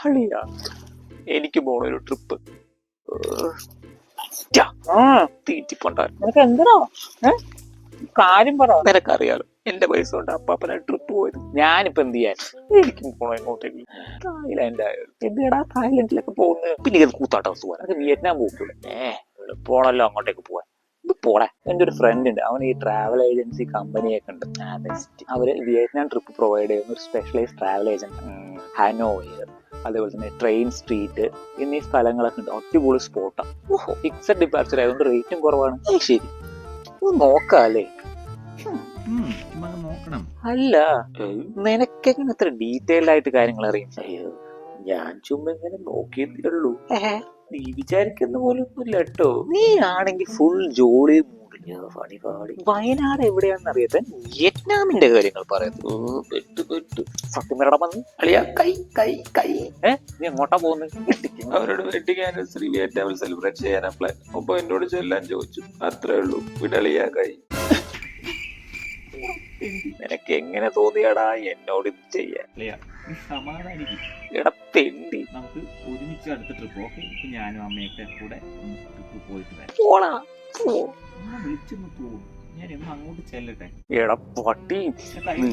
അളിയാ എനിക്ക് പോണൊരു ട്രിപ്പ് നിനക്ക് എന്തിനാ കാര്യം പറ. നിനക്കറിയാലോ എന്റെ പൈസ കൊണ്ട് അപ്പാപ്പന ട്രിപ്പ് പോയത്. ഞാനിപ്പോ എന്ത് ചെയ്യാൻ? എനിക്കും പോണോ എങ്ങോട്ടേക്ക്? തായ്ലാൻഡ് ആയാലും എന്തിനാ തായ്ലൻഡിലൊക്കെ പോകുന്നത്? പിന്നെ ഇത് കൂത്താട്ടം പോവാൻ അത് വിയറ്റ്നാം പോകൂല. പോണല്ലോ അങ്ങോട്ടേക്ക് പോവാൻ. ഇത് പോടാ. എന്റെ ഒരു ഫ്രണ്ട് ഉണ്ട്, അവൻ ഈ ട്രാവൽ ഏജൻസി കമ്പനിയൊക്കെ ഉണ്ട്. അവര് വിയറ്റ്നാം ട്രിപ്പ് പ്രൊവൈഡ് ചെയ്യുന്ന ഒരു സ്പെഷ്യലൈസ്ഡ് ട്രാവൽ ഏജന്റ്. ഹനോയ്, അതേപോലെ തന്നെ ട്രെയിൻ സ്ട്രീറ്റ് എന്നീ സ്ഥലങ്ങളൊക്കെ ഉണ്ട്. അടിപൊളി സ്പോട്ടാണ്. ഫിക്സഡ് ഡിപ്പാർച്ചർ ആയതുകൊണ്ട് റേറ്റും കുറവാണ്. ശരി, നോക്കാല്ലേ? അല്ല, നിനക്കെങ്ങനെ ഇത്ര ഡീറ്റെയിൽഡ് ആയിട്ട് കാര്യങ്ങൾ അറിയാം? അയ്യോ, ഞാൻ ചുമ്മാ ഇങ്ങനെ നോക്കിയതേ. നീ വിചാരിക്കുന്ന പോലെ ഒന്നുമില്ല കേട്ടോ. നീ ആണെങ്കിൽ ഫുൾ ജോളി മൂഡില്ല. വയനാട് എവിടെയാണെന്ന് അറിയാത്ത വിയറ്റ്നാമിന്റെ കാര്യങ്ങൾ പറയുന്നു. സത്യം പറയണം വന്ന് അളിയാ. കൈ കൈ കൈ നീ എങ്ങോട്ടാ പോകുന്നത്? അവരോട് വെഡിങ് ആനിവേഴ്സറി വിയറ്റ്നാമിൽ സെലിബ്രേറ്റ് ചെയ്യാനാ പ്ലാൻ. അപ്പൊ എന്നോട് ചെല്ലാൻ ചോദിച്ചു, അത്രേ ഉള്ളൂ. വിടളിയാ കൈ. നിനക്ക് എങ്ങനെ തോന്നിയാടാ എന്നോട് ഇത് ചെയ്യാൻ? എടാ തെണ്ടി, നമുക്ക് ഒരുമിച്ച് അടുത്ത ട്രിപ്പ്. ഓക്കെ, ഇപ്പൊ ഞാനും അമ്മയൊക്കെ കൂടെ ട്രിപ്പ് പോയിട്ട് വരാം. പോടാ, വിളിച്ചൊന്ന് പോകും. ഞാൻ എന്ന് അങ്ങോട്ട് ചെല്ലട്ടെ. എടാ പട്ടി. കഴിഞ്ഞ